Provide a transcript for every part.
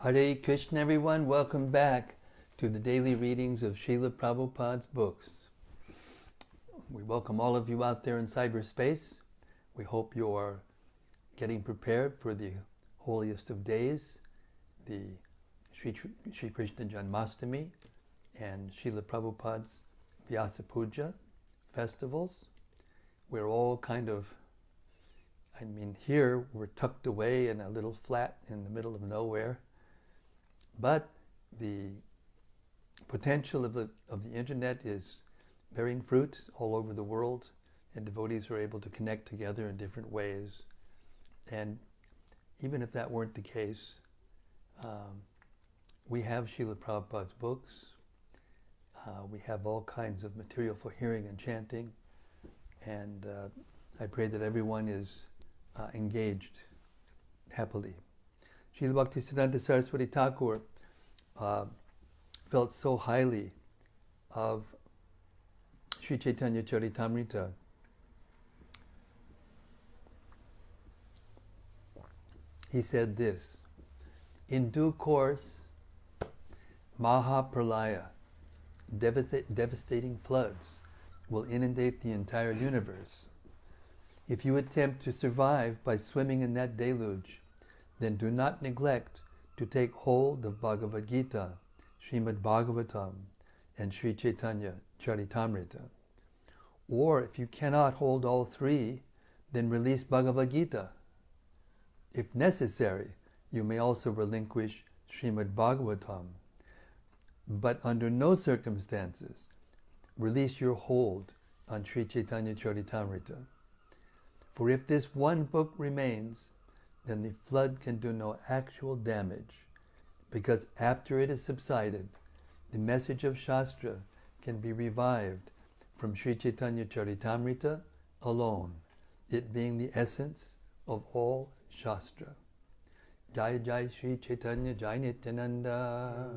Hare Krishna, everyone. Welcome back to the daily readings of Srila Prabhupada's books. We welcome all of you out there in cyberspace. We hope you are getting prepared for the holiest of days, the Sri Krishna Janmashtami and Srila Prabhupada's Vyasa Puja festivals. We're all here we're tucked away in a little flat in the middle of nowhere. But the potential of the internet is bearing fruit all over the world, and devotees are able to connect together in different ways. And even if that weren't the case, we have Srila Prabhupada's books. We have all kinds of material for hearing and chanting, and I pray that everyone is engaged happily. Srila Bhaktisiddhanta Saraswati Thakur felt so highly of Sri Caitanya-caritämrta. He said this: in due course, Mahapralaya, devastating floods, will inundate the entire universe. If you attempt to survive by swimming in that deluge, then do not neglect to take hold of Bhagavad Gita, Srimad Bhagavatam, and Sri Caitanya-caritämrta. Or if you cannot hold all three, then release Bhagavad Gita. If necessary, you may also relinquish Srimad Bhagavatam. But under no circumstances release your hold on Sri Caitanya-caritämrta. For if this one book remains, then the flood can do no actual damage, because after it has subsided, the message of Shastra can be revived from Sri Caitanya-caritämrta alone, it being the essence of all Shastra. Jai Jai Sri Chaitanya Jai Nityananda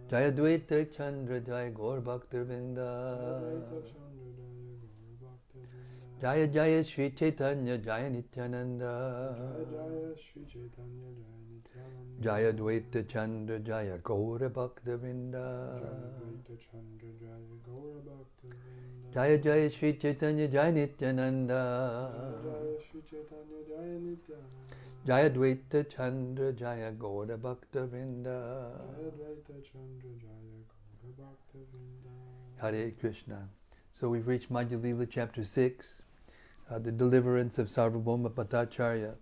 Jai Advaita Chandra Jai Gaur Bhakta-vrinda Jaya Jaya Sri Chaitanya Jaya Nityananda Jaya Advaita Chandra Jaya Gaura Bhakta-vrinda Jaya Jaya Sri Chaitanya Jaya Nityananda Jaya Advaita Chandra Jaya Gaura Bhakta-vrinda. Hare Krishna. So we've reached Madhya-lila chapter 6, the deliverance of Särvabhauma Bhattäcärya.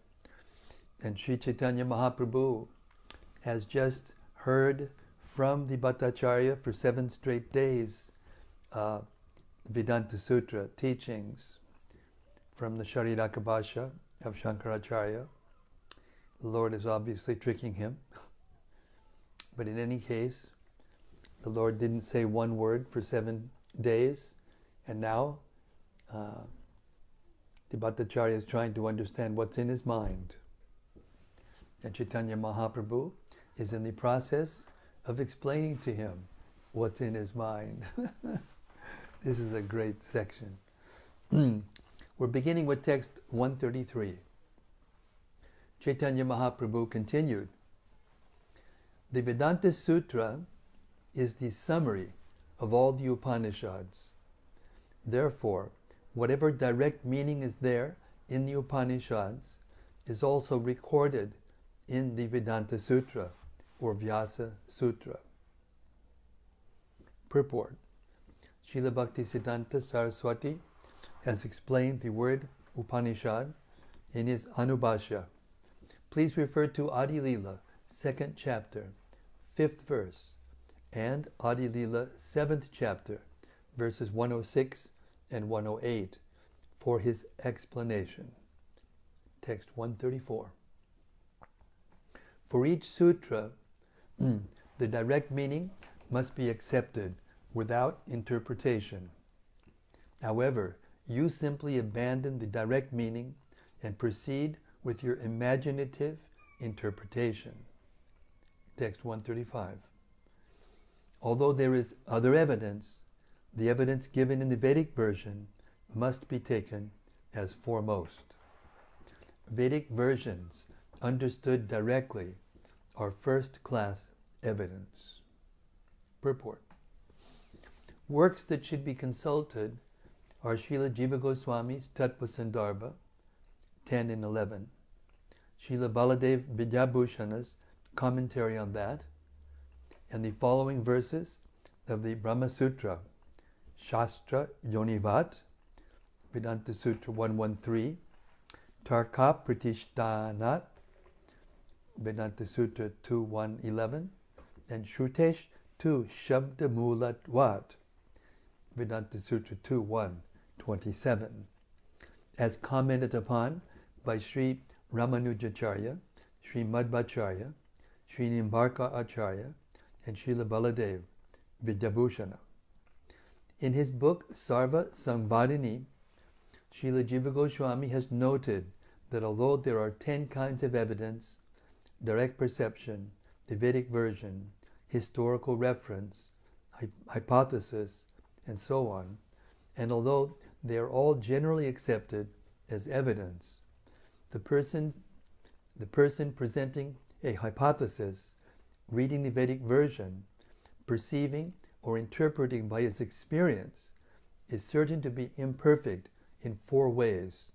And Sri Chaitanya Mahaprabhu has just heard from the Bhattäcärya for 7 straight days Vedanta Sutra teachings from the Shariraka Bhasha of Shankaracharya. The Lord is obviously tricking him. But in any case, the Lord didn't say one word for 7 days. And now, the Bhattacharya is trying to understand what's in his mind. And Chaitanya Mahaprabhu is in the process of explaining to him what's in his mind. This is a great section. We're beginning with text 133. Chaitanya Mahaprabhu continued, the Vedanta Sutra is the summary of all the Upanishads. Therefore, whatever direct meaning is there in the Upanishads is also recorded in the Vedanta Sutra or Vyasa Sutra. Purport. Srila Bhaktisiddhanta Saraswati has explained the word Upanishad in his Anubhashya. Please refer to Adi-lila, 2nd chapter, 5th verse, and Adi-lila, 7th chapter, verses 106 and 108 for his explanation. Text 134. For each sutra, the direct meaning must be accepted without interpretation. However, you simply abandon the direct meaning and proceed with your imaginative interpretation. Text 135. Although there is other evidence, the evidence given in the Vedic version must be taken as foremost. Vedic versions understood directly, are first-class evidence. Purport. Works that should be consulted are Srila Jiva Goswami's Tattva Sandarbha 10 and 11, Srila Baladev Vidyabhushana's commentary on that, and the following verses of the Brahma Sutra, Shastra Yonivat, Vedanta Sutra 113, Tarka Pratishtanat, Vedanta Sutra 2.1.11, and Shrutesh tu Shabda Mulatvat, Vedanta Sutra 2.1.27, as commented upon by Sri Ramanujacharya, Sri Madhva-cärya, Sri Nimbarka Acharya, and Srila Baladev Vidyabhushana. In his book Sarva Samvadini, Srila Jiva Goswami has noted that although there are 10 kinds of evidence, direct perception, the Vedic version, historical reference, hypothesis, and so on, and although they are all generally accepted as evidence, the person presenting a hypothesis, reading the Vedic version, perceiving or interpreting by his experience, is certain to be imperfect in 4 ways.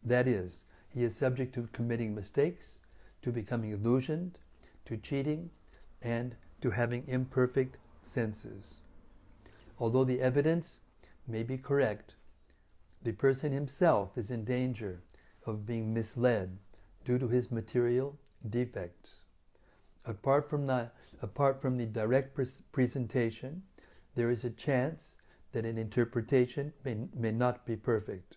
That is, he is subject to committing mistakes, to becoming illusioned, to cheating, and to having imperfect senses. Although the evidence may be correct, the person himself is in danger of being misled due to his material defects. Apart from the direct presentation, there is a chance that an interpretation may not be perfect.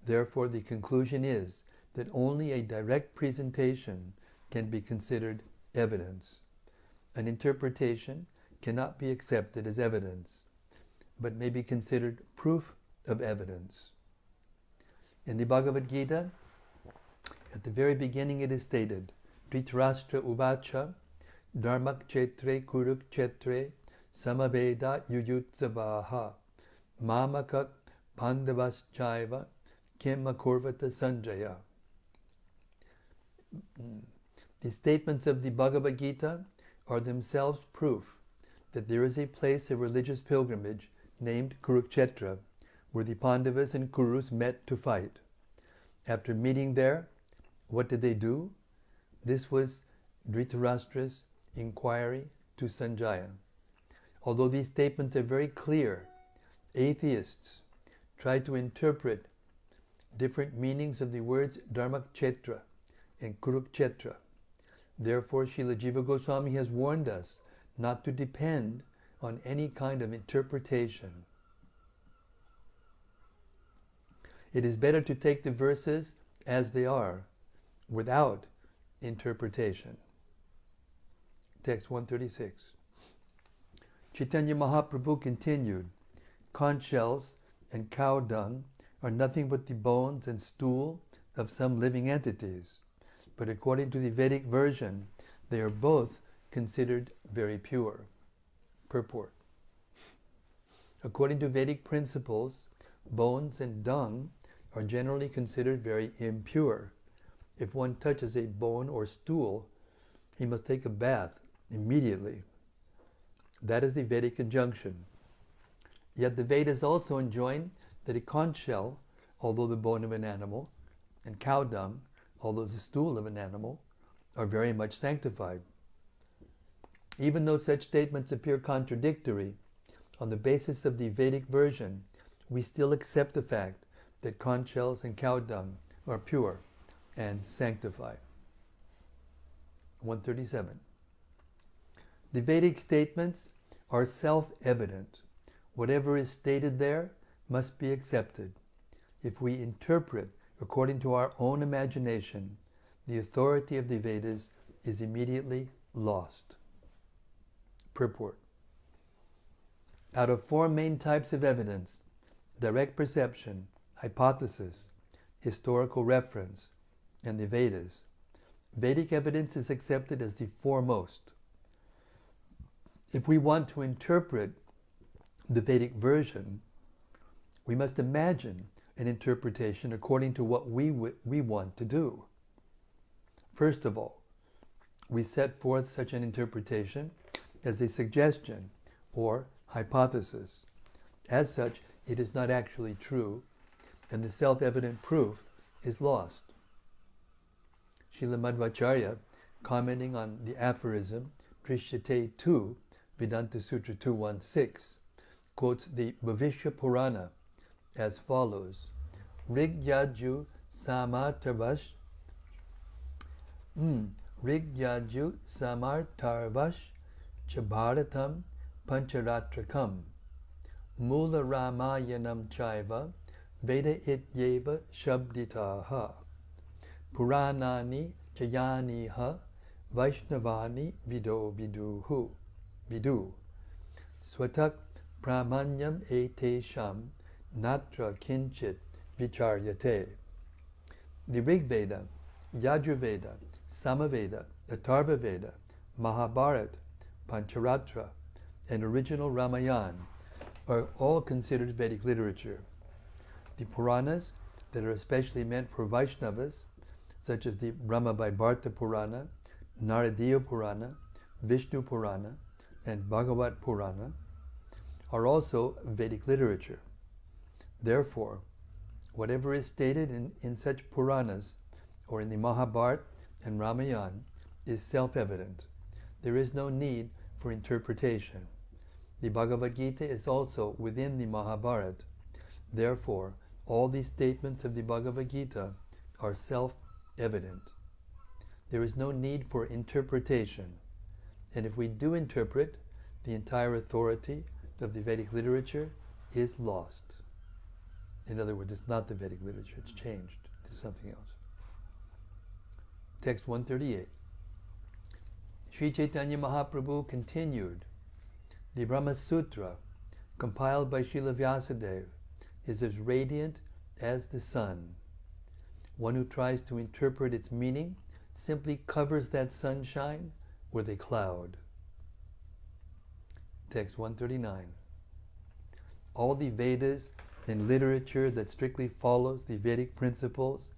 Therefore, the conclusion is that only a direct presentation can be considered evidence. An interpretation cannot be accepted as evidence, but may be considered proof of evidence. In the Bhagavad Gita, at the very beginning it is stated, Dhritarashtra uvacha dharmakchetre kurukchetre samaveda yuyutsavaha mamakak bandavaschaiva kim akurvata sanjaya. The statements of the Bhagavad Gita are themselves proof that there is a place of religious pilgrimage named Kurukshetra, where the Pandavas and Kurus met to fight. After meeting there, what did they do? This was Dhritarashtra's inquiry to Sanjaya. Although these statements are very clear, atheists try to interpret different meanings of the words Dharmakchetra and Kurukshetra. Therefore, Srila Jiva Goswami has warned us not to depend on any kind of interpretation. It is better to take the verses as they are, without interpretation. Text 136. Chaitanya Mahaprabhu continued, conch shells and cow dung are nothing but the bones and stool of some living entities, but according to the Vedic version, they are both considered very pure. Purport. According to Vedic principles, bones and dung are generally considered very impure. If one touches a bone or stool, he must take a bath immediately. That is the Vedic injunction. Yet the Vedas also enjoin that a conch shell, although the bone of an animal, and cow dung, although the stool of an animal, are very much sanctified. Even though such statements appear contradictory, on the basis of the Vedic version, we still accept the fact that conch shells and cow dung are pure and sanctified. 137. The Vedic statements are self-evident. Whatever is stated there must be accepted. If we interpret according to our own imagination, the authority of the Vedas is immediately lost. Purport. Out of 4 main types of evidence, direct perception, hypothesis, historical reference, and the Vedas, Vedic evidence is accepted as the foremost. If we want to interpret the Vedic version, we must imagine an interpretation according to what we want to do. First of all, we set forth such an interpretation as a suggestion or hypothesis. As such, it is not actually true, and the self-evident proof is lost. Srila Madhya-lila, commenting on the aphorism Drishyate 2, Vedanta Sutra 216, quotes the Bhavishya Purana as follows: Rigyaju Samartarvash Rigyaju Samartarvash Chabharatam Pancharatrakam Mula Ramayanam Chaiva Veda Ityeva Shabditaha Puranani Jayaniha Vaishnavani Vido Vidu Swatak Pramanyam Etesham Natra Kinchit Vicharyate. The Rig Veda, Yajurveda, Samaveda, Atharva Veda, Mahabharata, Pancharatra, and original Ramayana are all considered Vedic literature. The Puranas that are especially meant for Vaishnavas, such as the Brahma-Vaivarta Purana, Naradiya Purana, Vishnu Purana, and Bhagavat Purana, are also Vedic literature. Therefore, whatever is stated in such Puranas or in the Mahabharata and Ramayana is self-evident. There is no need for interpretation. The Bhagavad Gita is also within the Mahabharata. Therefore, all these statements of the Bhagavad Gita are self-evident. There is no need for interpretation. And if we do interpret, the entire authority of the Vedic literature is lost. In other words, it's not the Vedic literature, it's changed to something else. Text 138. Sri Chaitanya Mahaprabhu continued, the Brahma Sutra, compiled by Srila Vyasadeva, is as radiant as the sun. One who tries to interpret its meaning simply covers that sunshine with a cloud. Text 139. All the Vedas and literature that strictly follows the Vedic principles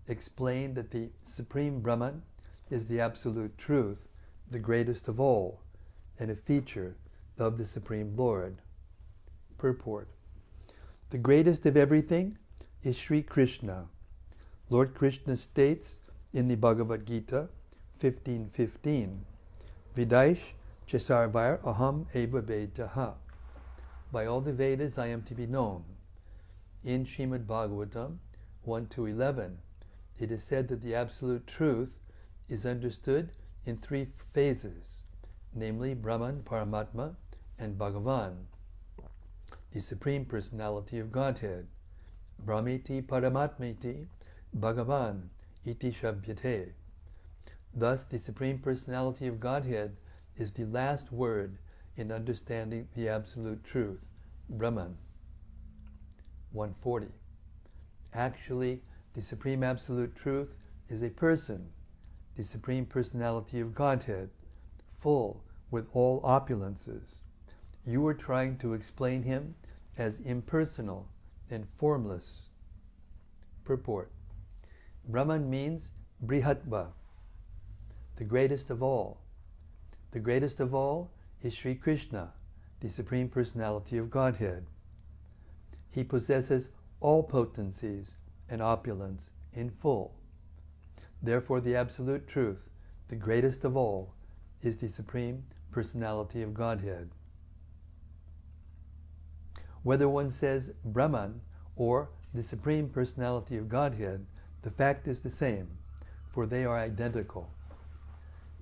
explain that the Supreme Brahman is the absolute truth, the greatest of all, and a feature of the Supreme Lord. Purport. The greatest of everything is Sri Krishna. Lord Krishna states in the Bhagavad Gita 15:15, Vidaish Chesarvair Aham Eva Vedaha. By all the Vedas I am to be known. In Srimad Bhagavatam 1-11, it is said that the absolute truth is understood in three phases, namely Brahman, Paramatma, and Bhagavan, the Supreme Personality of Godhead. Brahmiti Paramatmiti Bhagavan iti Shabhyate. Thus, the Supreme Personality of Godhead is the last word in understanding the absolute truth, Brahman. 140. Actually, the Supreme Absolute Truth is a person, the Supreme Personality of Godhead, full with all opulences. You are trying to explain him as impersonal and formless. Purport. Brahman means Brihatva, the greatest of all. The greatest of all is Sri Krishna, the Supreme Personality of Godhead. He possesses all potencies and opulence in full. Therefore, the absolute truth, the greatest of all, is the Supreme Personality of Godhead. Whether one says Brahman or the Supreme Personality of Godhead, the fact is the same, for they are identical.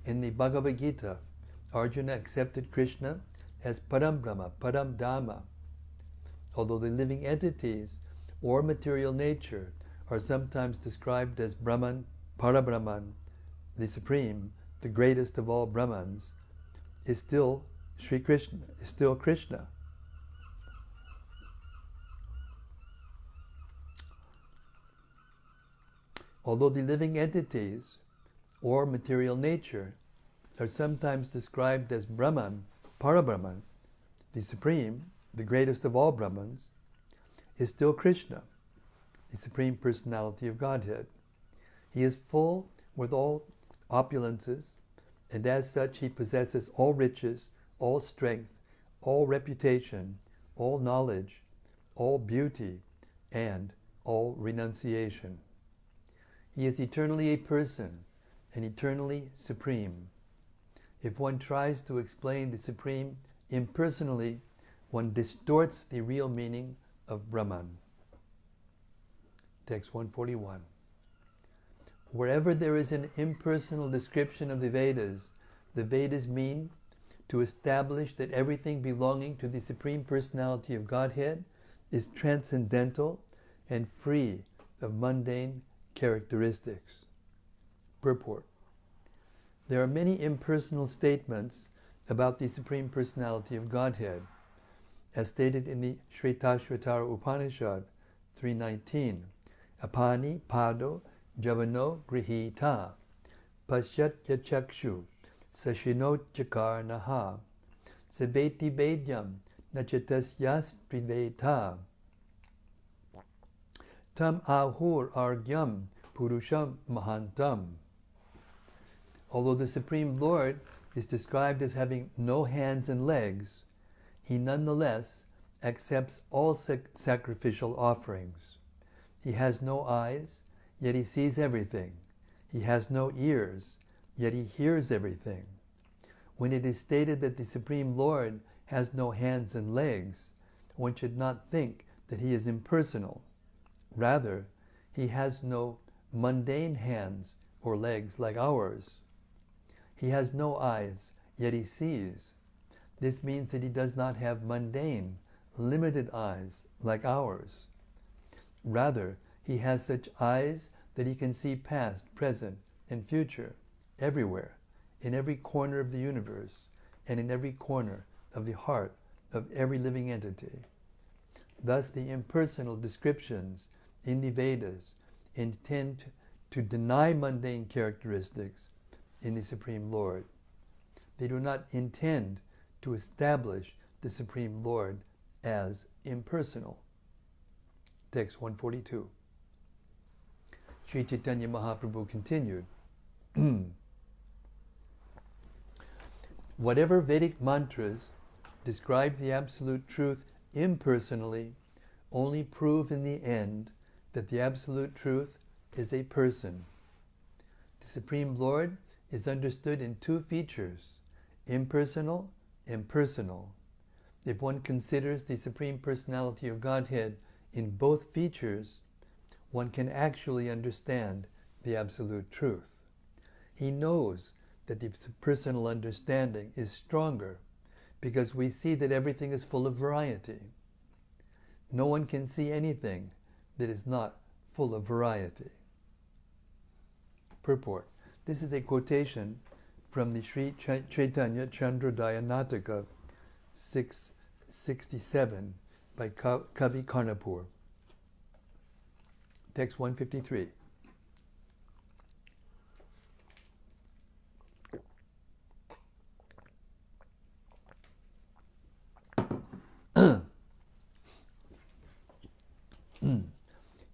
In the Bhagavad Gita, Arjuna accepted Krishna as Param Brahma, Param Dhamma. Although the living entities or material nature are sometimes described as Brahman, Parabrahman, the Supreme, the greatest of all Brahmans, is still Sri Krishna, is still Krishna. Although the living entities or material nature are sometimes described as Brahman, Parabrahman, the Supreme, the greatest of all Brahmans, is still Krishna, the Supreme Personality of Godhead. He is full with all opulences, and as such he possesses all riches, all strength, all reputation, all knowledge, all beauty, and all renunciation. He is eternally a person and eternally supreme. If one tries to explain the Supreme impersonally, one distorts the real meaning of Brahman. Text 141. Wherever there is an impersonal description of the Vedas mean to establish that everything belonging to the Supreme Personality of Godhead is transcendental and free of mundane characteristics. Purport. There are many impersonal statements about the Supreme Personality of Godhead, as stated in the Shvetashvatara Upanishad 3.19. Apani pado javano grihita pasyatya chakshu sashinotchakar naha sabeti bedyam nachatasyas triveta tam ahur argyam purusham mahantam. Although the Supreme Lord is described as having no hands and legs, he nonetheless accepts all sacrificial offerings. He has no eyes, yet he sees everything. He has no ears, yet he hears everything. When it is stated that the Supreme Lord has no hands and legs, one should not think that he is impersonal. Rather, he has no mundane hands or legs like ours. He has no eyes, yet he sees. This means that he does not have mundane, limited eyes like ours. Rather, he has such eyes that he can see past, present, and future, everywhere, in every corner of the universe, and in every corner of the heart of every living entity. Thus, the impersonal descriptions in the Vedas intend to deny mundane characteristics in the Supreme Lord. They do not intend to establish the Supreme Lord as impersonal. Text 142. Sri Chaitanya Mahaprabhu continued, whatever Vedic mantras describe the Absolute Truth impersonally only prove in the end that the Absolute Truth is a person. The Supreme Lord is understood in two features, impersonal, impersonal. If one considers the Supreme Personality of Godhead in both features, one can actually understand the Absolute Truth. He knows that the personal understanding is stronger because we see that everything is full of variety. No one can see anything that is not full of variety. Purport. This is a quotation from the Sri Chaitanya-caritämrta Nataka 667 by Kavi Karnapur. Text 153.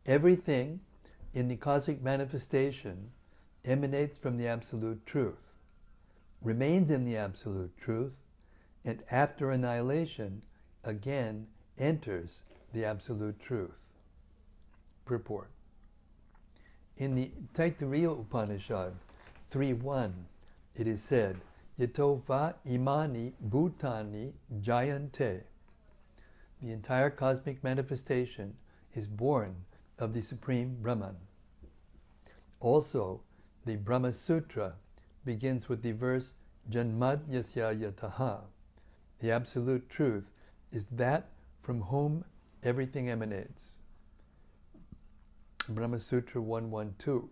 Everything in the cosmic manifestation emanates from the Absolute Truth, remains in the Absolute Truth, and after annihilation again enters the Absolute Truth. Purport. In the Taittiriya Upanishad 3.1, it is said, Yato va imani bhutani jayante. The entire cosmic manifestation is born of the Supreme Brahman. Also, the Brahma Sutra begins with the verse Janmad yasya yataha. The Absolute Truth is that from whom everything emanates. Brahma Sutra 112.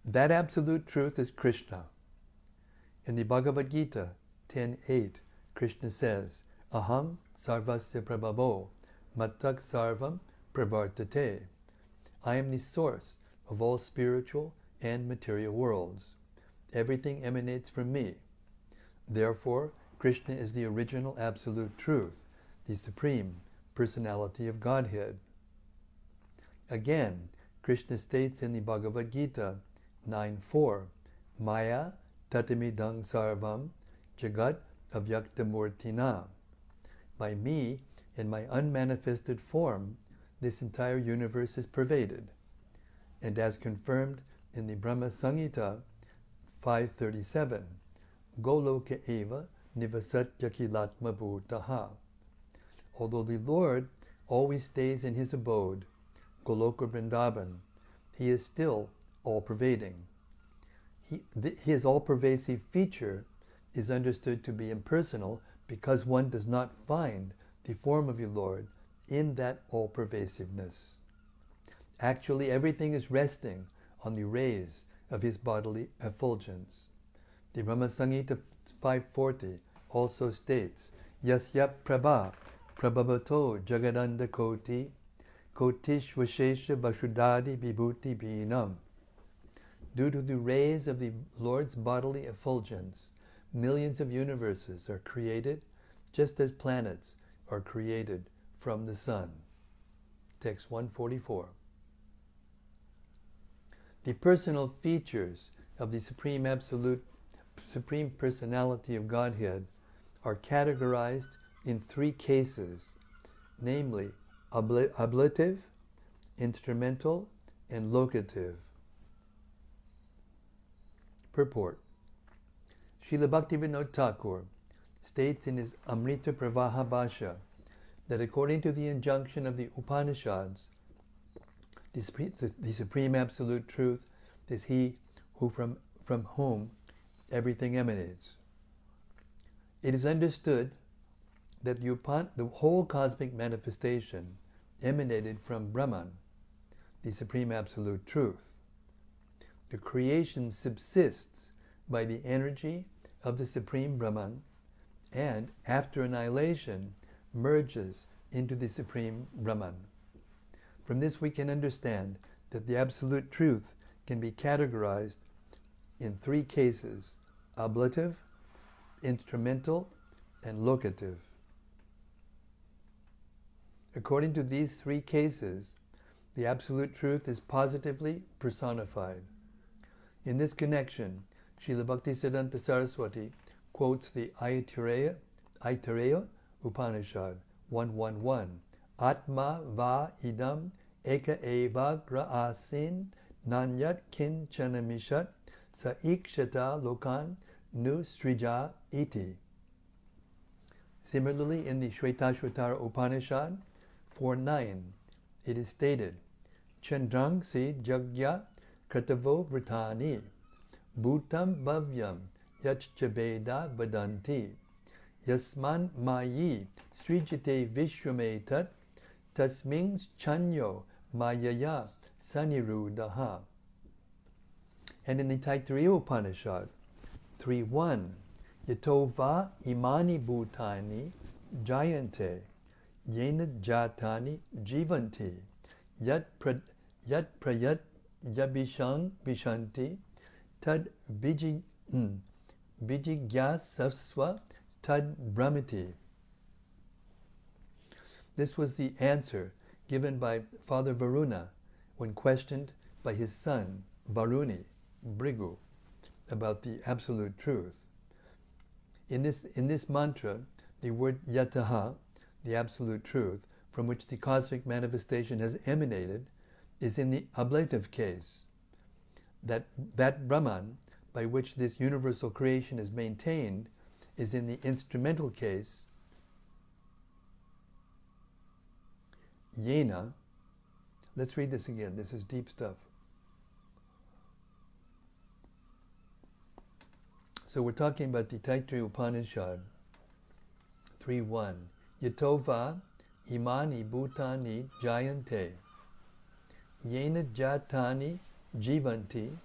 That Absolute Truth is Krishna. In the Bhagavad Gita 10.8, Krishna says, Aham sarvasya prabhavo mattak sarvam pravartate. I am the source of all spiritual and material worlds. Everything emanates from me. Therefore, Krishna is the original Absolute Truth, the Supreme Personality of Godhead. Again, Krishna states in the Bhagavad Gita 9.4, Maya tatamidang sarvam jagat avyaktamurtina. By me, in my unmanifested form, this entire universe is pervaded. And as confirmed in the Brahma Samhita 537, Goloka eva nivasat yakilatma bhutaha. Although the Lord always stays in his abode, Goloka Vrindavan, he is still all-pervading. His all-pervasive feature is understood to be impersonal because one does not find the form of the Lord in that all-pervasiveness. Actually, everything is resting on the rays of his bodily effulgence. The Brahma Samhita 540 also states, Yasya prabha prabhavato jagadanda koti kotish vashesha vasudhadi vibhuti bhinam. Due to the rays of the Lord's bodily effulgence, millions of universes are created just as planets are created from the sun. Text 144. The personal features of the Supreme Absolute, Supreme Personality of Godhead are categorized in three cases, namely ablative, instrumental, and locative. Purport. Srila Bhaktivinoda Thakur states in his Amrita Pravaha Bhashya that according to the injunction of the Upanishads, the Supreme Absolute Truth is He who from whom everything emanates. It is understood that the whole cosmic manifestation emanated from Brahman, the Supreme Absolute Truth. The creation subsists by the energy of the Supreme Brahman and, after annihilation, merges into the Supreme Brahman. From this we can understand that the Absolute Truth can be categorized in three cases: ablative, instrumental, and locative. According to these three cases, the Absolute Truth is positively personified. In this connection, Srila Bhaktisiddhanta Saraswati quotes the Aitareya Upanishad 111, Atma va idam eka eva gra asin nanyat kinchanamishat sa ikshata lokan nu srija iti. Similarly, in the Shvetashvatara Upanishad 4.9, it is stated, Chandrang si jagya kratavo vritani bhutam bhavyam yachchabeda vadanti yasman mayi srijite vishwametat tasming chanyo mayaya sanirudaha. And in the Taittiriya Upanishad 3.1, Yatova imani bhutani jayante yena jatani jivanti yat prayat yabishang vishanti tad vijigyasasva tad brahmiti. This was the answer given by Father Varuna when questioned by his son Varuni, Bhrigu, about the Absolute Truth. In this mantra, the word yataha, the Absolute Truth, from which the cosmic manifestation has emanated, is in the ablative case. That Brahman, by which this universal creation is maintained, is in the instrumental case. Yena, let's read this again, this is deep stuff. So we're talking about the Taittiriya Upanishad 3.1. Yatova imani bhutani jayante yena jatani jivanti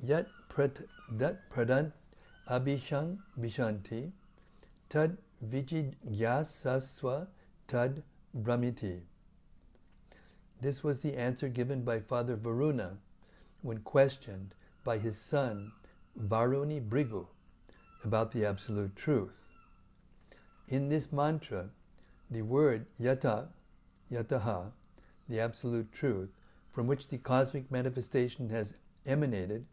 yat pradant abhishang vishanti tad vijigyasasva tad brahmiti. This was the answer given by Father Varuna when questioned by his son Varuni Bhrigu about the Absolute Truth. In this mantra, the word yataha, the Absolute Truth, from which the cosmic manifestation has emanated,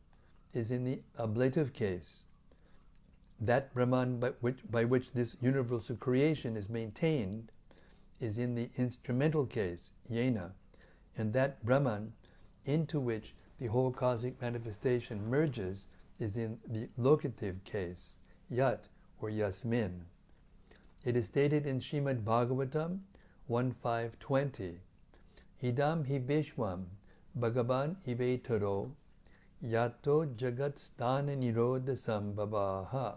is in the ablative case. That Brahman by which this universal creation is maintained is in the instrumental case, yena, and that Brahman into which the whole cosmic manifestation merges is in the locative case, yat or yasmin. It is stated in Srimad Bhagavatam 1.5.20, Idam hi Vishwam Bhagavan ivetaro yato jagat sthana nirodha sambhavaha.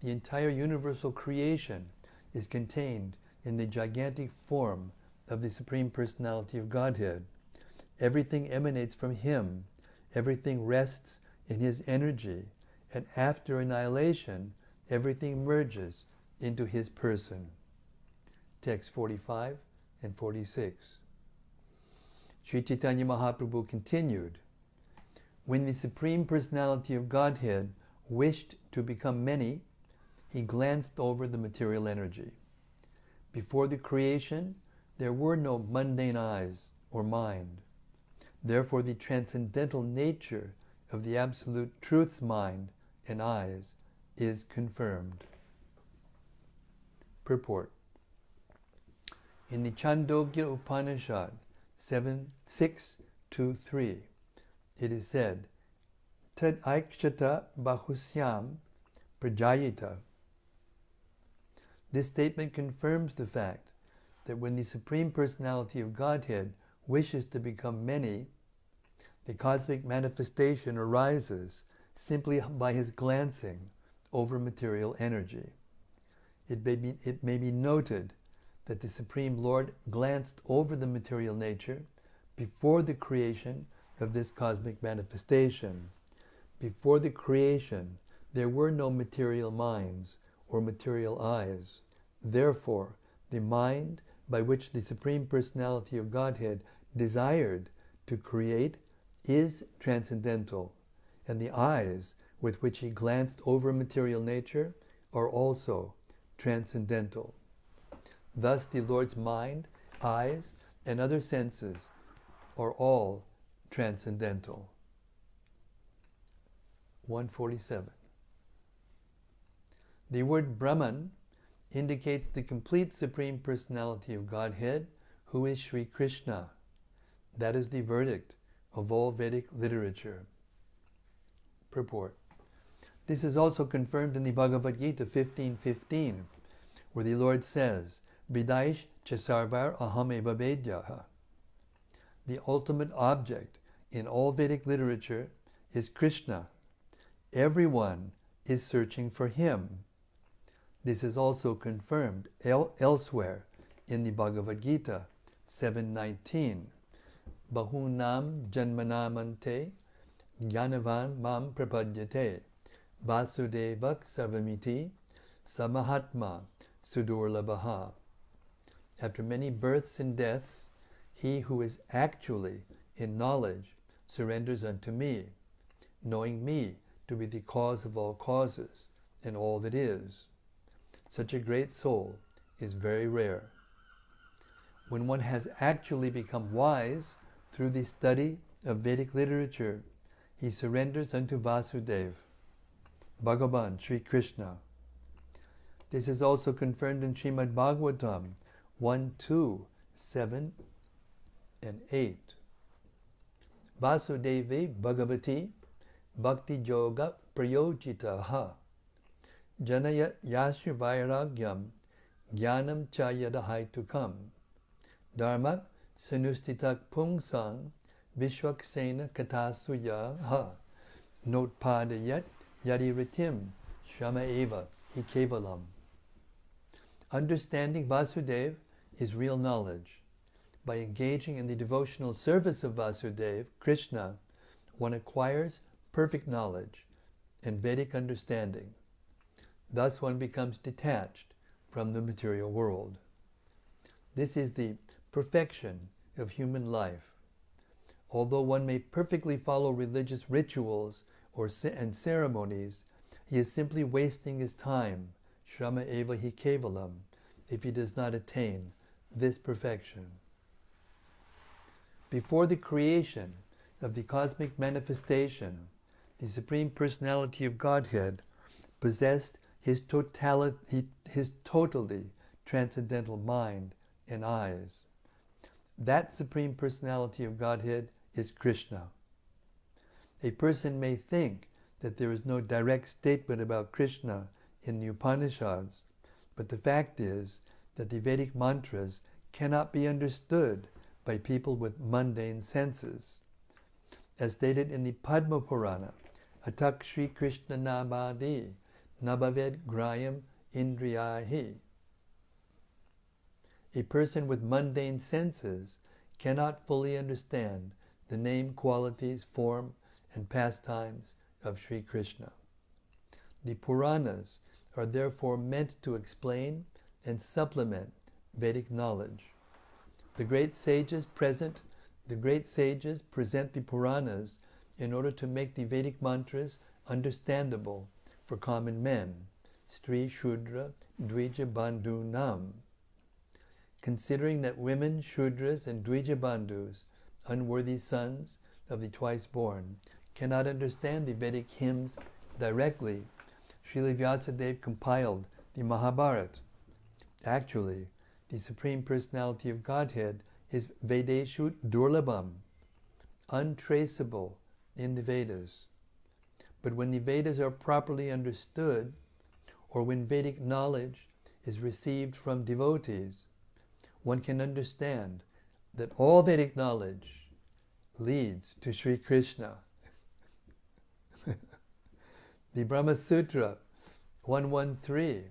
The entire universal creation is contained in the gigantic form of the Supreme Personality of Godhead. Everything emanates from Him. Everything rests in His energy. And after annihilation, everything merges into His person. Text 45 and 46. Sri Chaitanya Mahaprabhu continued, when the Supreme Personality of Godhead wished to become many, He glanced over the material energy. Before the creation, there were no mundane eyes or mind. Therefore, the transcendental nature of the Absolute Truth's mind and eyes is confirmed. Purport. In the Chandogya Upanishad 6.2.3, it is said, Tad aikshata bahusyam prajayita. This statement confirms the fact that when the Supreme Personality of Godhead wishes to become many, the cosmic manifestation arises simply by His glancing over material energy. It may be noted that the Supreme Lord glanced over the material nature before the creation of this cosmic manifestation. Before the creation, there were no material minds or material eyes. Therefore, the mind by which the Supreme Personality of Godhead desired to create is transcendental, and the eyes with which He glanced over material nature are also transcendental. Thus, the Lord's mind, eyes, and other senses are all transcendental. 147. The word Brahman indicates the complete Supreme Personality of Godhead, who is Sri Krishna. That is the verdict of all Vedic literature. Purport. This is also confirmed in the Bhagavad Gita 15.15, where the Lord says, Vidaish chasarvar aham eva vedyaha. The ultimate object in all Vedic literature is Krishna. Everyone is searching for Him. This is also confirmed elsewhere in the Bhagavad Gita 7.19. Bahunam janmanamante jnanavan mam prapadyate vasudevak sarvamiti samahatma sudurlabhaha. After many births and deaths, he who is actually in knowledge surrenders unto me, knowing me to be the cause of all causes and all that is. Such a great soul is very rare. When one has actually become wise through the study of Vedic literature, he surrenders unto Vasudeva, Bhagavan, Sri Krishna. This is also confirmed in Srimad Bhagavatam 1.2.7 and 8. Vasudevi Bhagavati Bhakti Yoga Prayojitaha Janaya Yashu Vairagyam Jnanam Chayadahaitukam Dharma Sanustitak Pungsang Vishwaksena Katasuya Notpadayat Yadiritim Shama Eva Hikevalam. Understanding Vasudeva is real knowledge. By engaging in the devotional service of Vasudeva, Krishna, one acquires perfect knowledge and Vedic understanding. Thus one becomes detached from the material world. This is the perfection of human life. Although one may perfectly follow religious rituals and ceremonies, he is simply wasting his time, Shrama eva hi kevalam, if he does not attain this perfection. Before the creation of the cosmic manifestation, the Supreme Personality of Godhead possessed his totally transcendental mind and eyes. That Supreme Personality of Godhead is Krishna. A person may think that there is no direct statement about Krishna in the Upanishads, but the fact is that the Vedic mantras cannot be understood by people with mundane senses. As stated in the Padma Purana, Atak Shri Krishna Namadi Nabhaved Grayam Indriyahi. A person with mundane senses cannot fully understand the name, qualities, form, and pastimes of Sri Krishna. The Puranas are therefore meant to explain and supplement Vedic knowledge. The great sages present the Puranas in order to make the Vedic mantras understandable for common men, Stri Shudra Dvija Bandhu Nam. Considering that women, Shudras, and Dvija Bandhus, unworthy sons of the twice-born, cannot understand the Vedic hymns directly, Srila Vyasadeva compiled the Mahabharata. Actually, the Supreme Personality of Godhead is Vedeshu Durlabham, untraceable in the Vedas. But when the Vedas are properly understood, or when Vedic knowledge is received from devotees, one can understand that all Vedic knowledge leads to Sri Krishna. The Brahma Sutra 113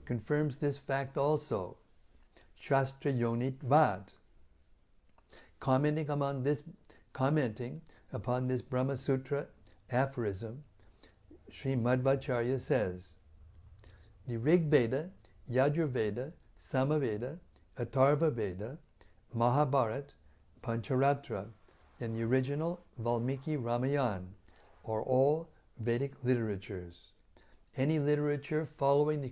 confirms this fact also. Shastra Yonit Vad. Commenting upon this Brahma Sutra aphorism, Sri Madhva-cārya says, the Rig Veda, Yajurveda, Samaveda, Atharva Veda, Mahabharata, Pancharatra, and the original Valmiki Ramayana are all Vedic literatures. Any literature following the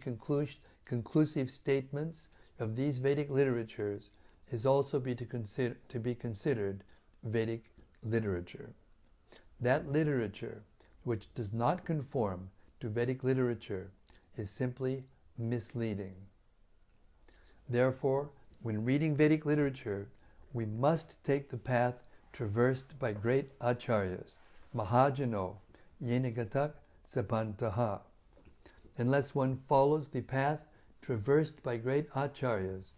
conclusive statements of these Vedic literatures is also to be considered Vedic literature. That literature which does not conform to Vedic literature is simply misleading. Therefore, when reading Vedic literature, we must take the path traversed by great acharyas, Mahajano, Yenagatak, Sapantaha. Unless one follows the path traversed by great acharyas,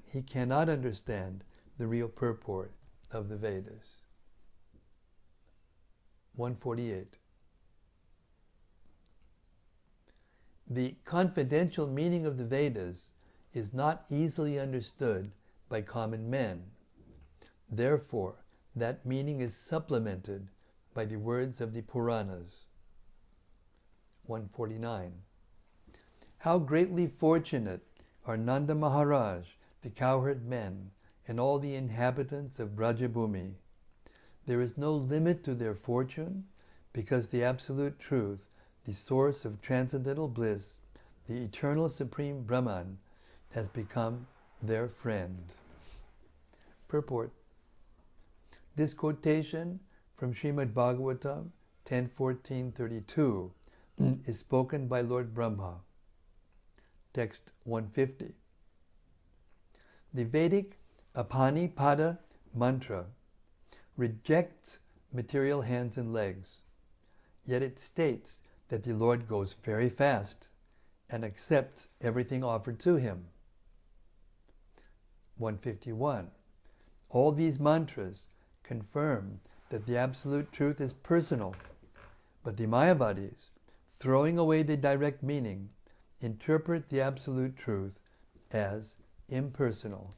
he cannot understand the real purport of the Vedas. 148. The confidential meaning of the Vedas is not easily understood by common men. Therefore, that meaning is supplemented by the words of the Puranas. 149. How greatly fortunate are Nanda Maharaj, the cowherd men, and all the inhabitants of Brajabhumi. There is no limit to their fortune, because the Absolute Truth, the source of transcendental bliss, the eternal Supreme Brahman, has become their friend. Purport. This quotation from Srimad Bhagavatam 10.14.32 is spoken by Lord Brahma. Text 150. The Vedic Apani-pada mantra rejects material hands and legs, yet it states that the Lord goes very fast and accepts everything offered to him. 151. All these mantras confirm that the Absolute Truth is personal, but the Mayavadis, throwing away the direct meaning, interpret the Absolute Truth as impersonal.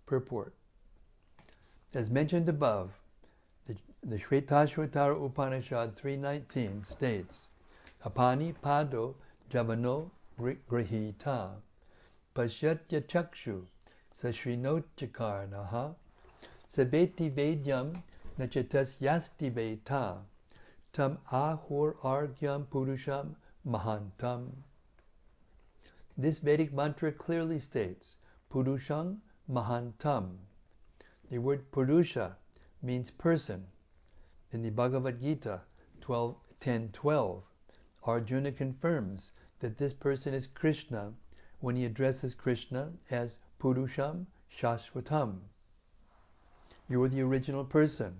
Purport. As mentioned above, the Shvetashvatara Upanishad 3.19 states, Apani pado javano grihita pashyatya chakshu sashrinochakarnaha sabeti vedyam nachatas yasti veta tam ahur argyam purusham mahantam. This Vedic mantra clearly states Purusham Mahantam. The word Purusha means person. In the Bhagavad Gita 10:12, Arjuna confirms that this person is Krishna when he addresses Krishna as Purusham Shashvatam. You are the original person.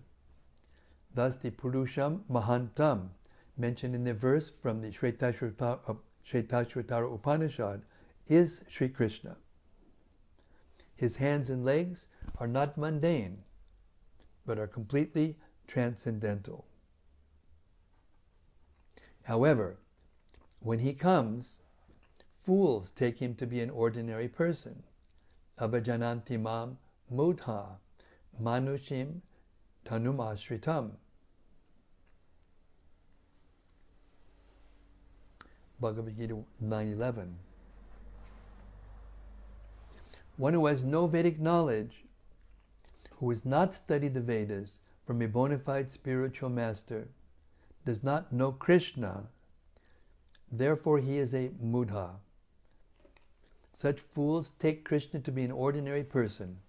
Thus the Purusham Mahantam, mentioned in the verse from the Shvetashvatara Upanishad, is Sri Krishna. His hands and legs are not mundane, but are completely transcendental. However, when he comes, fools take him to be an ordinary person. Abhajananti mam mudha manushim tanum ashritam. Bhagavad Gita 9:11. One who has no Vedic knowledge, who has not studied the Vedas from a bona fide spiritual master, does not know Krishna, therefore he is a mudha. Such fools take Krishna to be an ordinary person,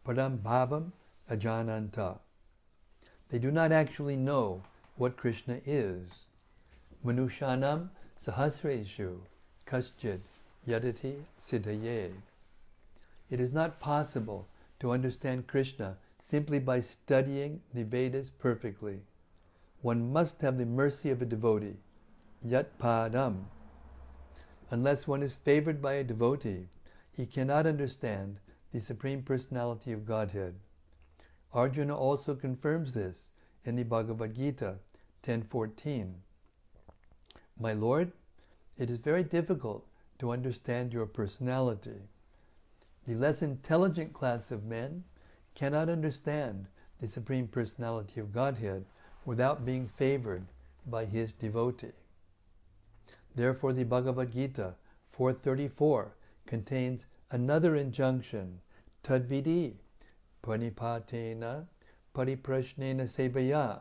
param bhavam ajananta. They do not actually know what Krishna is. Manushanam sahasreshu kaschid yadati siddhaye. It is not possible to understand Krishna simply by studying the Vedas perfectly. One must have the mercy of a devotee, yat padam. Unless one is favored by a devotee, he cannot understand the Supreme Personality of Godhead. Arjuna also confirms this in the Bhagavad Gita 10:14. My Lord, it is very difficult to understand your personality. The less intelligent class of men cannot understand the Supreme Personality of Godhead without being favored by his devotee. Therefore the Bhagavad Gita 4:34 contains another injunction, tadvidi pranipatena pariprashnena sevaya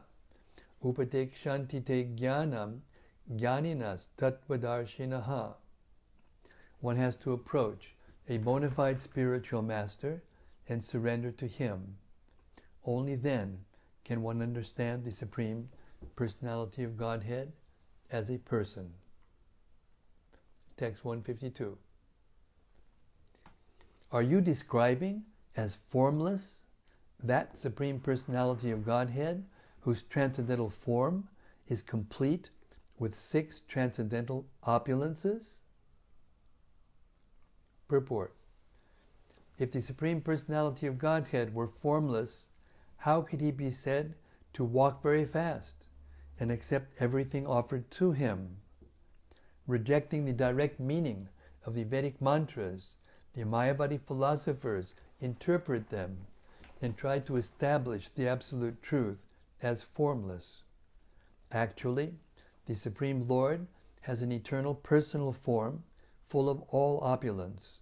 upadekshanti te jnanam jnaninas tattvadarshinaha. One has to approach a bona fide spiritual master and surrender to him. Only then can one understand the Supreme Personality of Godhead as a person. Text 152. Are you describing as formless that Supreme Personality of Godhead whose transcendental form is complete with 6 transcendental opulences? Purport. If the Supreme Personality of Godhead were formless, how could he be said to walk very fast and accept everything offered to him? Rejecting the direct meaning of the Vedic mantras, the Mayavadi philosophers interpret them and try to establish the absolute truth as formless. Actually, the Supreme Lord has an eternal personal form full of all opulence.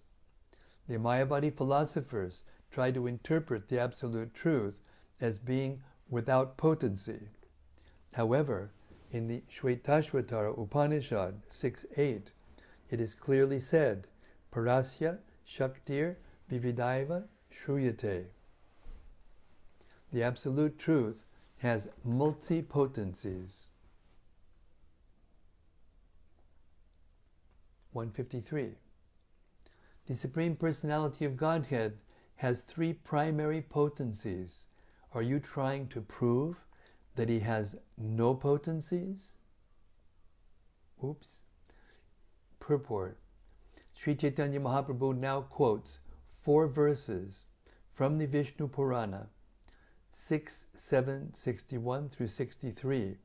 The Mayavadi philosophers try to interpret the absolute truth as being without potency. However, in the Shvetashvatara Upanishad 6:8, it is clearly said, Parasya Shaktir Vividaiva Shruyate. The absolute truth has multi-potencies. 153. The Supreme Personality of Godhead has 3 primary potencies. Are you trying to prove that he has no potencies? Oops. Purport. Sri Chaitanya Mahaprabhu now quotes 4 verses from the Vishnu Purana, 6, 7, 61 through 63,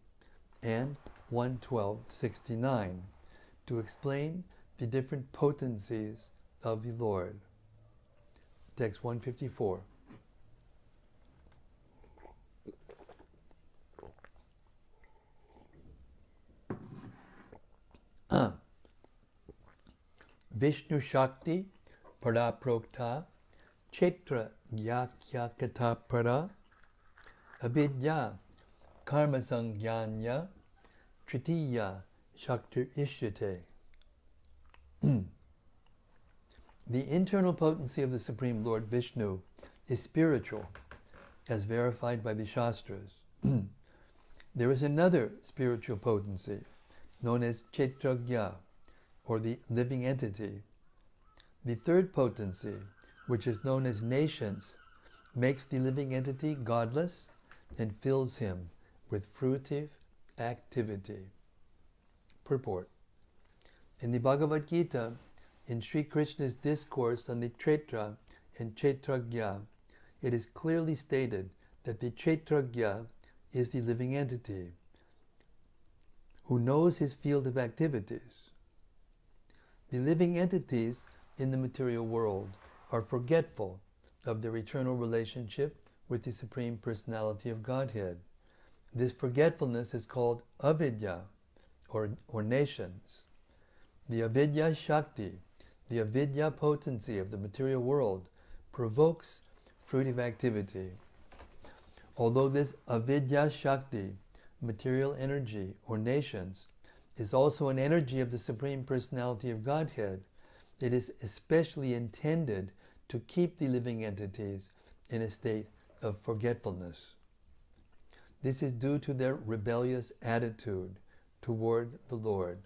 and 112, 69, to explain the different potencies of the Lord. Text 154. Vishnu Shakti Paraprokta Chetra Yakyakata Para Abhidya Karma Sangyanya Tritiya Shaktir Ishyate. The internal potency of the Supreme Lord Vishnu is spiritual, as verified by the Shastras. There is another spiritual potency known as Kshetrajna, or the living entity. The third potency, which is known as nations, makes the living entity godless and fills him with fruitive activity. Purport. In the Bhagavad Gita, in Sri Krishna's discourse on the Kshetra and Kshetrajna, it is clearly stated that the Kshetrajna is the living entity who knows his field of activities. The living entities in the material world are forgetful of their eternal relationship with the Supreme Personality of Godhead. This forgetfulness is called avidya, or nations. The avidya shakti, the avidya potency of the material world, provokes fruitive activity. Although this avidya shakti, material energy, or nations, is also an energy of the Supreme Personality of Godhead, it is especially intended to keep the living entities in a state of forgetfulness. This is due to their rebellious attitude toward the Lord.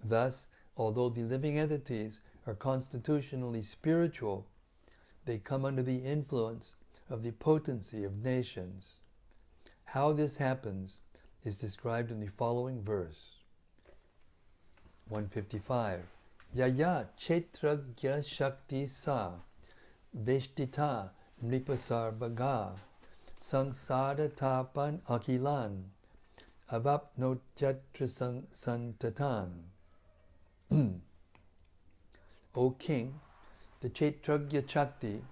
Thus, although the living entities are constitutionally spiritual, they come under the influence of the potency of nations. How this happens is described in the following verse. 155. Yaya Kshetrajna Shakti Sa Veshtita Nripasarvaga Sangsara Tapan Akilan Avapnotyatra Santatan. O King, the Kshetrajna Shakti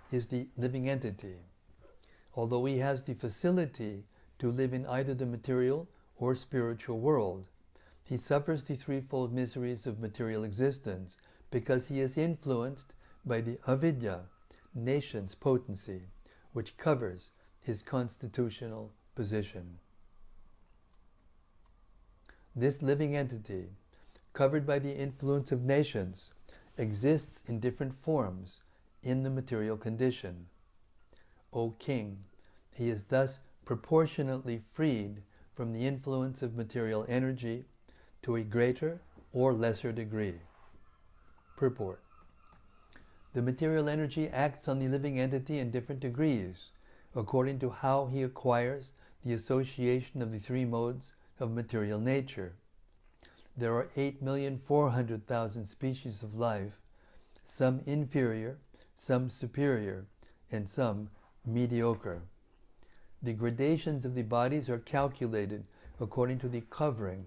is the living entity. Although he has the facility to live in either the material or spiritual world, he suffers the threefold miseries of material existence because he is influenced by the avidya, nation's potency, which covers his constitutional position. This living entity, covered by the influence of nations, exists in different forms in the material condition. O King, he is thus proportionately freed from the influence of material energy to a greater or lesser degree. Purport. The material energy acts on the living entity in different degrees, according to how he acquires the association of the three modes of material nature. There are 8,400,000 species of life, some inferior, some superior, and some mediocre. The gradations of the bodies are calculated according to the covering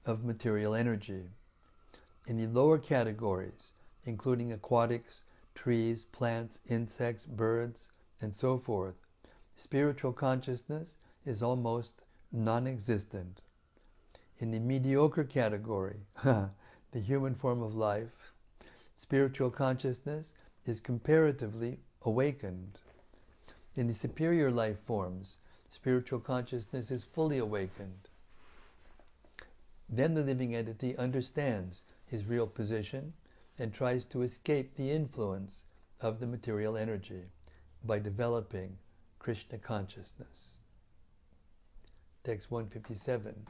of material energy. In the lower categories, including aquatics, trees, plants, insects, birds, and so forth, spiritual consciousness is almost non-existent. In the mediocre category, the human form of life, spiritual consciousness is comparatively awakened. In the superior life forms, spiritual consciousness is fully awakened. Then the living entity understands his real position and tries to escape the influence of the material energy by developing Krishna consciousness. Text 157.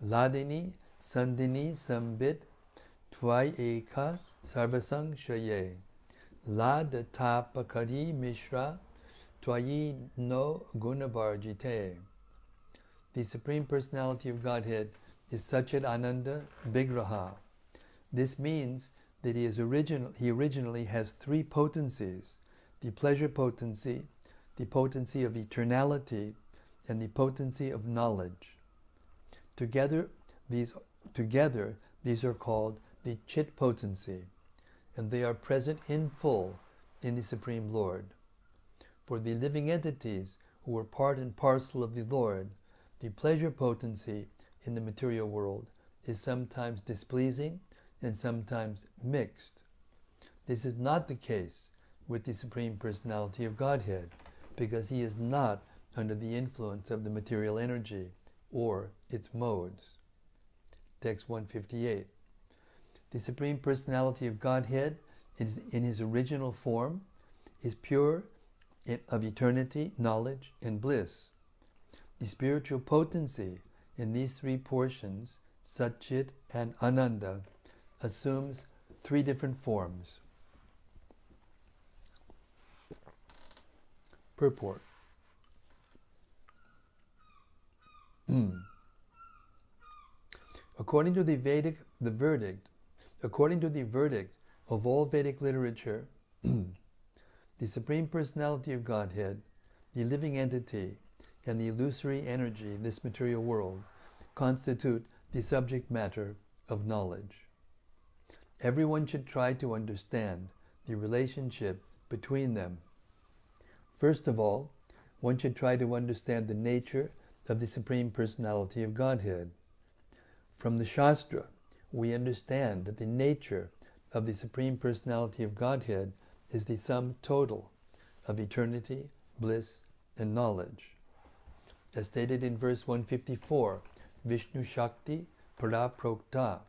Ladini Sandini Sambit Tvai Eka Sarvasang Shaye Lad Tapakari Mishra Twayi no Gunavarjite. The Supreme Personality of Godhead is Satchit Ananda Vigraha. This means that he originally has three potencies: the pleasure potency, the potency of eternality, and the potency of knowledge. Together, these are called the Chit potency, and they are present in full in the Supreme Lord. For the living entities who are part and parcel of the Lord, the pleasure potency in the material world is sometimes displeasing and sometimes mixed. This is not the case with the Supreme Personality of Godhead, because he is not under the influence of the material energy or its modes. Text 158. The Supreme Personality of Godhead in his original form is pure of eternity, knowledge, and bliss. The spiritual potency in these three portions, Satchit and Ananda, assumes three different forms. Purport. According to the verdict of all Vedic literature, the Supreme Personality of Godhead, the living entity, and the illusory energy in this material world constitute the subject matter of knowledge. Everyone should try to understand the relationship between them. First of all, one should try to understand the nature of the Supreme Personality of Godhead. From the Shastra, we understand that the nature of the Supreme Personality of Godhead is the sum total of eternity, bliss, and knowledge. As stated in verse 154, Vishnu Shakti Paraprokta.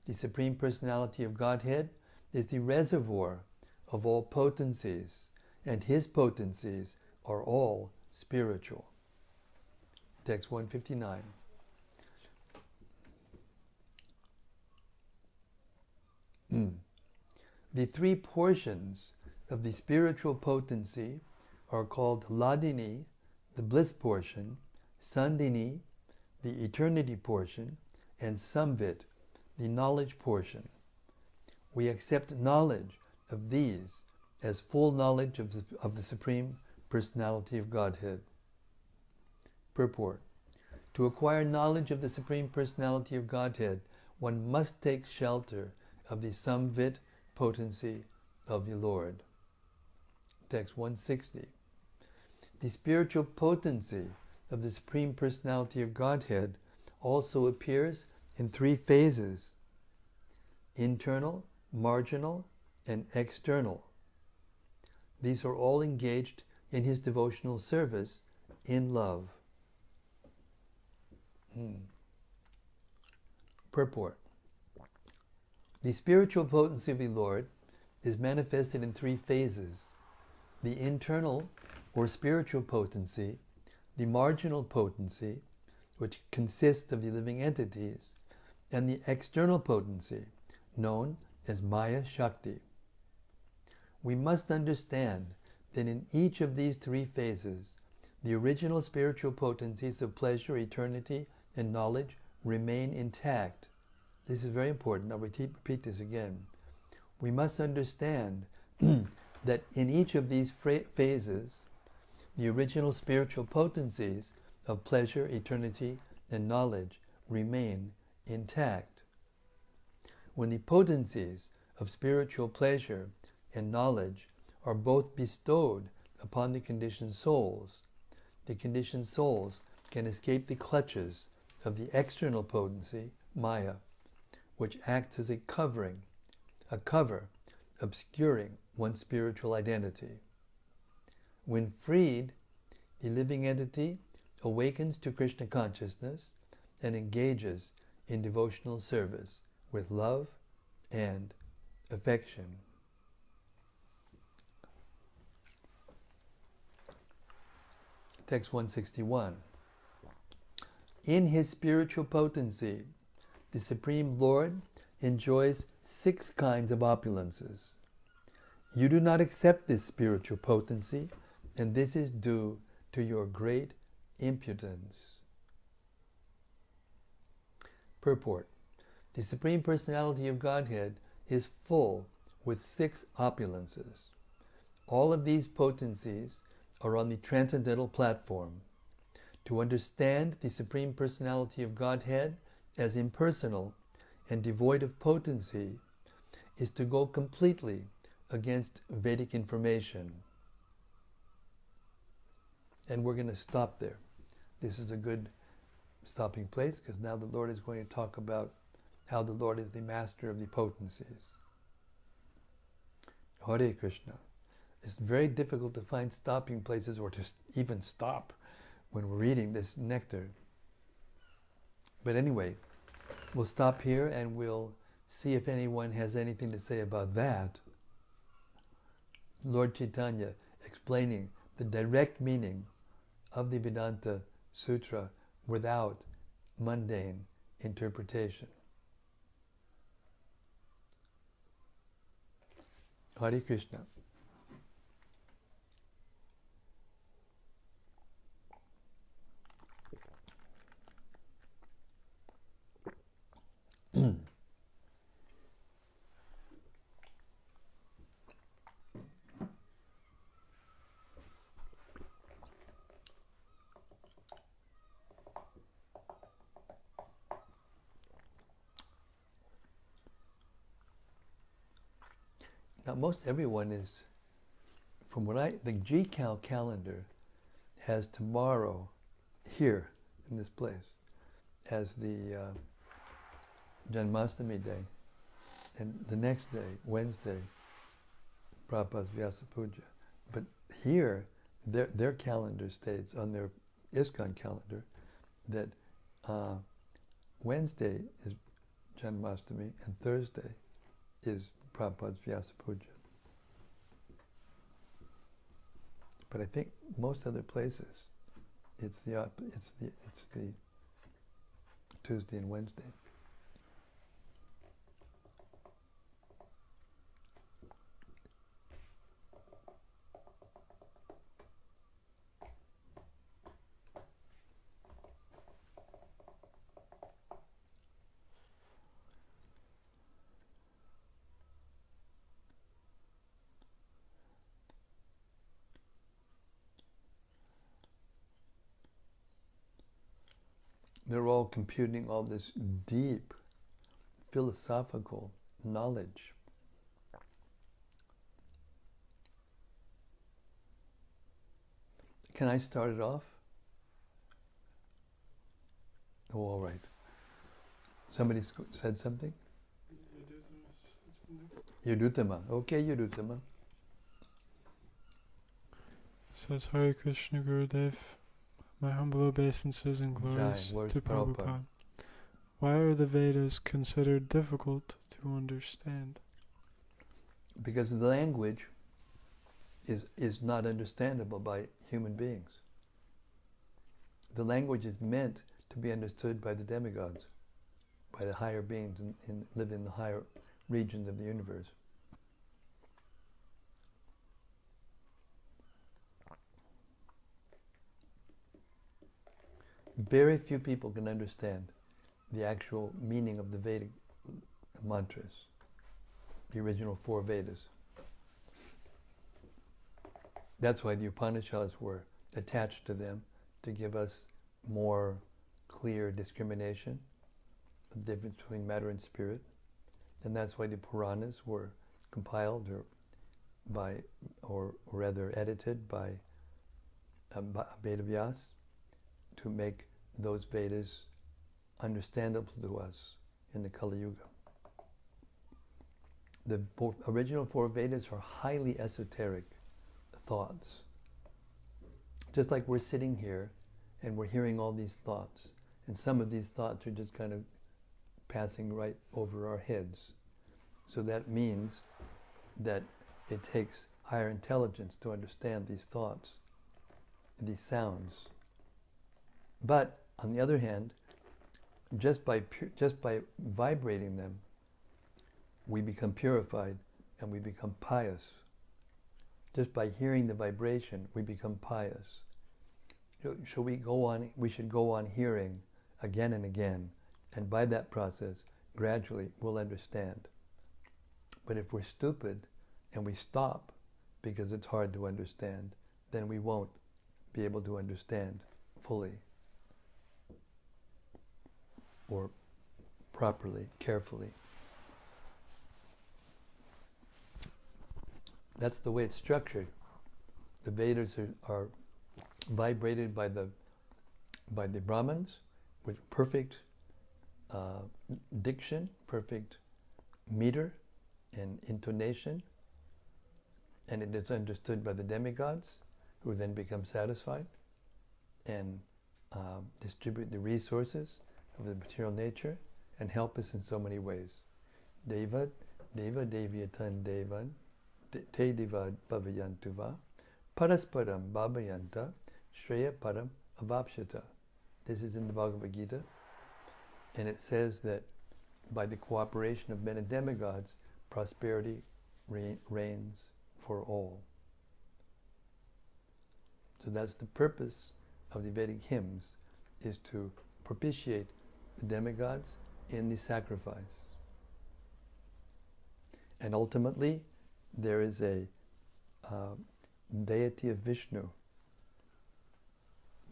The Supreme Personality of Godhead is the reservoir of all potencies, and His potencies are all spiritual. Text 159. The three portions of the spiritual potency are called Ladini, the bliss portion, Sandini, the eternity portion, and Samvit, the knowledge portion. We accept knowledge of these as full knowledge of the Supreme Personality of Godhead. Purport. To acquire knowledge of the Supreme Personality of Godhead, one must take shelter of the Samvit potency of the Lord. Text 160. The spiritual potency of the Supreme Personality of Godhead also appears in three phases: internal, marginal, and external. These are all engaged in His devotional service in love. Purport. The spiritual potency of the Lord is manifested in three phases: the internal or spiritual potency, the marginal potency, which consists of the living entities, and the external potency, known as Maya Shakti. We must understand that in each of these three phases, the original spiritual potencies of pleasure, eternity, and knowledge remain intact. This is very important. I'll repeat this again. We must understand that in each of these phases, the original spiritual potencies of pleasure, eternity, and knowledge remain intact. When the potencies of spiritual pleasure and knowledge are both bestowed upon the conditioned souls, the conditioned souls can escape the clutches of the external potency, Maya, which acts as a cover obscuring one's spiritual identity. When freed, the living entity awakens to Krishna consciousness and engages in devotional service with love and affection. Text 161. In His spiritual potency, the Supreme Lord enjoys 6 kinds of opulences. You do not accept this spiritual potency, and this is due to your great impudence. Purport. The Supreme Personality of Godhead is full with 6 opulences. All of these potencies are on the transcendental platform. To understand the Supreme Personality of Godhead as impersonal and devoid of potency is to go completely against Vedic information. And we're going to stop there. This is a good stopping place because now the Lord is going to talk about how the Lord is the master of the potencies. Hare Krishna. It's very difficult to find stopping places or to even stop when we're reading this nectar. But anyway, we'll stop here and we'll see if anyone has anything to say about that. Lord Chaitanya explaining the direct meaning of the Vedanta sutra without mundane interpretation. Hare Krishna. Now, most everyone is, from what the GCal calendar has tomorrow here in this place as the Janmashtami day, and the next day, Wednesday, Prabhupada's Vyasa Puja. But here, their calendar states on their ISKCON calendar that Wednesday is Janmashtami and Thursday is Prabhupada's Vyasa Puja. But I think most other places, it's the Tuesday and Wednesday. They're all computing all this deep philosophical knowledge. Can I start it off? Oh, all right. Somebody said something? Yudutama. Okay, Yudutama. Says Hare Krishna Gurudev. My humble obeisances and glories to Prabhupada. Why are the Vedas considered difficult to understand? Because the language is not understandable by human beings. The language is meant to be understood by the demigods, by the higher beings and live in the higher regions of the universe. Very few people can understand the actual meaning of the Vedic mantras, the original 4 Vedas. That's why the Upanishads were attached to them, to give us more clear discrimination, the difference between matter and spirit. And that's why the Puranas were compiled or rather edited by Vedavyas, to make those Vedas understandable to us in the Kali Yuga. The original 4 Vedas are highly esoteric thoughts. Just like we're sitting here and we're hearing all these thoughts, and some of these thoughts are just kind of passing right over our heads. So that means that it takes higher intelligence to understand these thoughts, these sounds. But on the other hand, just by vibrating them, we become purified and we become pious. Just by hearing the vibration, we become pious. So we should go on hearing again and again, and by that process, gradually we'll understand. But if we're stupid and we stop because it's hard to understand, then we won't be able to understand fully, or properly, carefully. That's the way it's structured. The Vedas are vibrated by the Brahmins with perfect diction, perfect meter and intonation, and it is understood by the demigods, who then become satisfied and distribute the resources of the material nature and help us in so many ways. Deva Devyatan Devan Te Deva Bhavayantuva Parasparam Bhabayanta Shreya Param Avapshata. This is in the Bhagavad Gita. And it says that by the cooperation of men and demigods, prosperity reigns for all. So that's the purpose of the Vedic hymns, is to propitiate the demigods in the sacrifice. And ultimately, there is a deity of Vishnu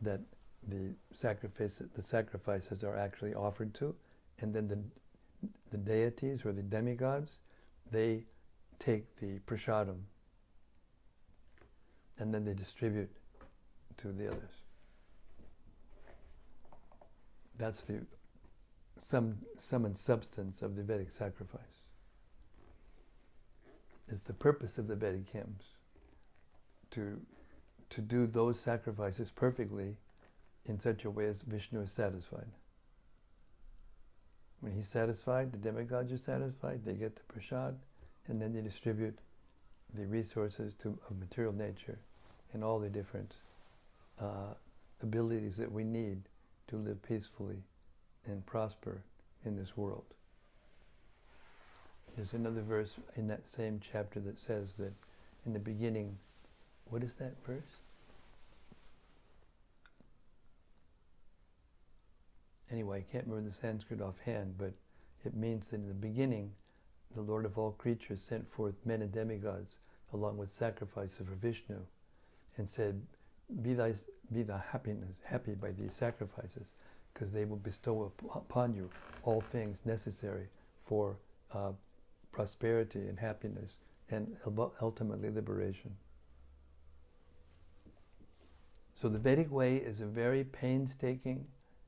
that the sacrifices are actually offered to, and then the deities or the demigods, they take the prasadam and then they distribute to the others. That's the sum and substance of the Vedic sacrifice. It's the purpose of the Vedic hymns, to do those sacrifices perfectly in such a way as Vishnu is satisfied. When he's satisfied, the demigods are satisfied, they get the prasad, and then they distribute the resources of material nature and all the different abilities that we need to live peacefully and prosper in this world. There's another verse in that same chapter that says that in the beginning, what is that verse? Anyway, I can't remember the Sanskrit offhand, but it means that in the beginning, the Lord of all creatures sent forth men and demigods along with sacrifices for Vishnu, and said, be thou happy by these sacrifices, because they will bestow upon you all things necessary for prosperity and happiness and ultimately liberation. So the Vedic way is a very painstaking,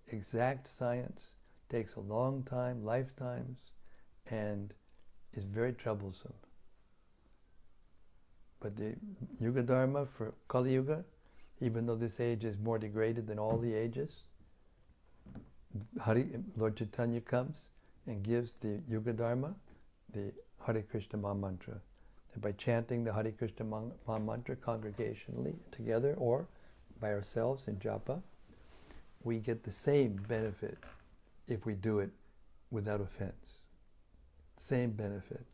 exact science, takes a long time, lifetimes, and is very troublesome. But the Yuga Dharma for Kali Yuga, even though this age is more degraded than all the ages, Lord Chaitanya comes and gives the Yuga Dharma, the Hare Krishna Maha Mantra. And by chanting the Hare Krishna Maha Mantra congregationally together or by ourselves in japa, we get the same benefit if we do it without offense. Same benefit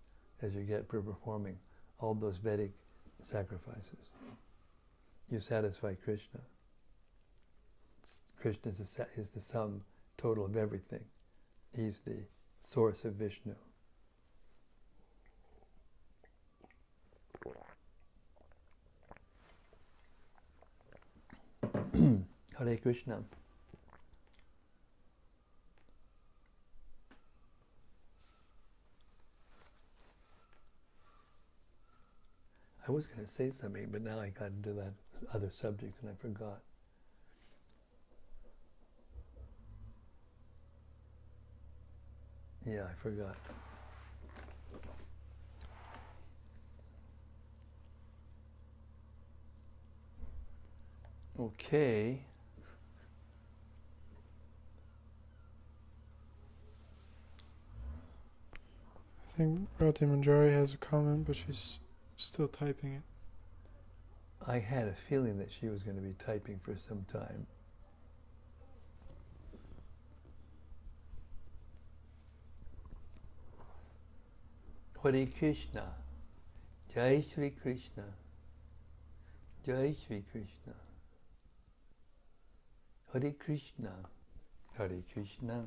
as you get for performing all those Vedic sacrifices. You satisfy Krishna. Krishna is the sum total of everything. He's the source of Vishnu. Hare Krishna. I was going to say something, but now I got into that other subject and I forgot. Yeah, I forgot. Okay. I think Rati Manjari has a comment, but she's still typing it. I had a feeling that she was going to be typing for some time. Hare Krishna, Jai Shri Krishna, Jai Shri Krishna, Hare Krishna, Hare Krishna,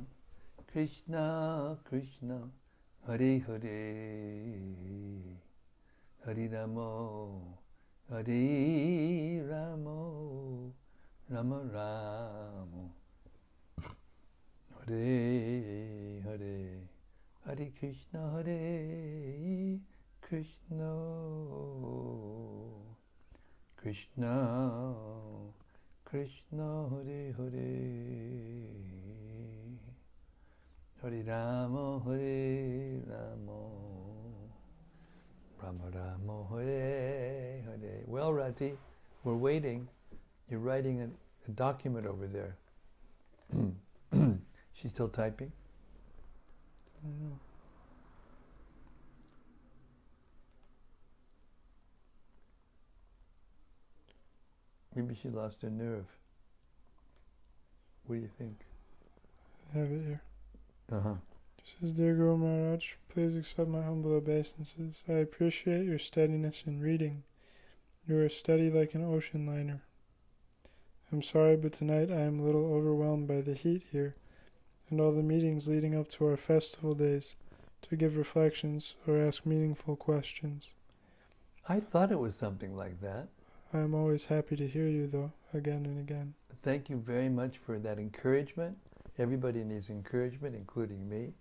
Krishna Krishna, Hare Hare, Hare Ramo, Hare Ramo, Rama Ramo, Hare Hare, Hare Krishna, Hare Krishna, Krishna Krishna, Hare Hare, Hare Rama, Hare Rama, Rama Rama, Hare Hare. Well, Rati, we're waiting. You're writing a document over there. She's still typing? I don't know. Maybe she lost her nerve. What do you think? I have it here. Uh-huh. It says, Dear Guru Maharaj, please accept my humble obeisances. I appreciate your steadiness in reading. You are steady like an ocean liner. I'm sorry, but tonight I am a little overwhelmed by the heat here and all the meetings leading up to our festival days to give reflections or ask meaningful questions. I thought it was something like that. I am always happy to hear you, though, again and again. Thank you very much for that encouragement. Everybody needs encouragement, including me,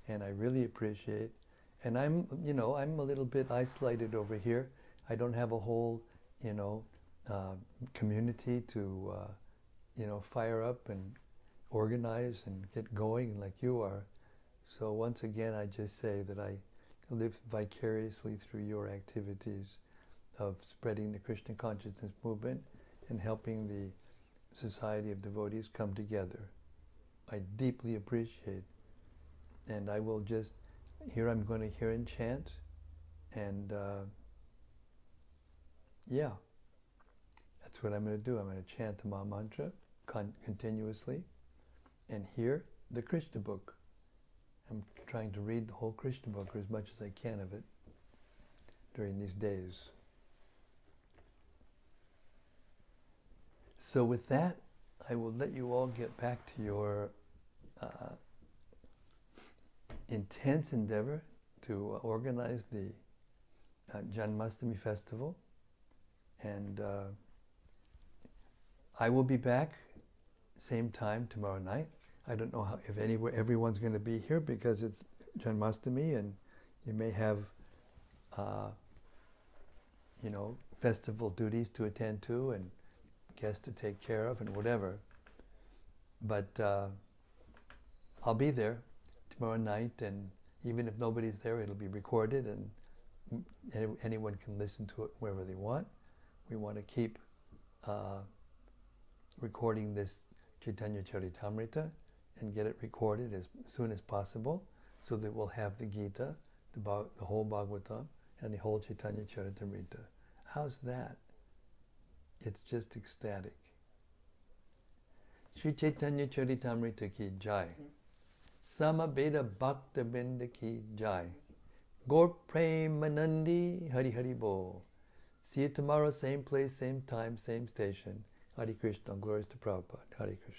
and I really appreciate. And I'm a little bit isolated over here. I don't have a whole, community to, fire up and organize and get going like you are. So once again, I just say that I live vicariously through your activities of spreading the Krishna consciousness movement and helping the society of devotees come together. I deeply appreciate. And I will just, I'm going to hear and chant. And that's what I'm going to do. I'm going to chant the Maha Mantra continuously and hear the Krishna book. I'm trying to read the whole Krishna book, or as much as I can of it, during these days. So with that, I will let you all get back to your intense endeavor to organize the Janmashtami festival. And I will be back same time tomorrow night. I don't know if everyone's going to be here because it's Janmashtami, and you may have, festival duties to attend to and guests to take care of and whatever. But I'll be there tomorrow night, and even if nobody's there, it'll be recorded, and anyone can listen to it wherever they want. We want to keep recording this Caitanya-caritämrta and get it recorded as soon as possible, so that we'll have the Gita, the whole Bhagavatam, and the whole Caitanya-caritämrta. How's that? It's just ecstatic. Shri Caitanya-caritämrta ki jai. Samabeda Bhakta Binda ki jai. Gaur Premanandi Hari Hari Bol. See you tomorrow, same place, same time, same station. Hare Krishna, glories to Prabhupada. Hare Krishna.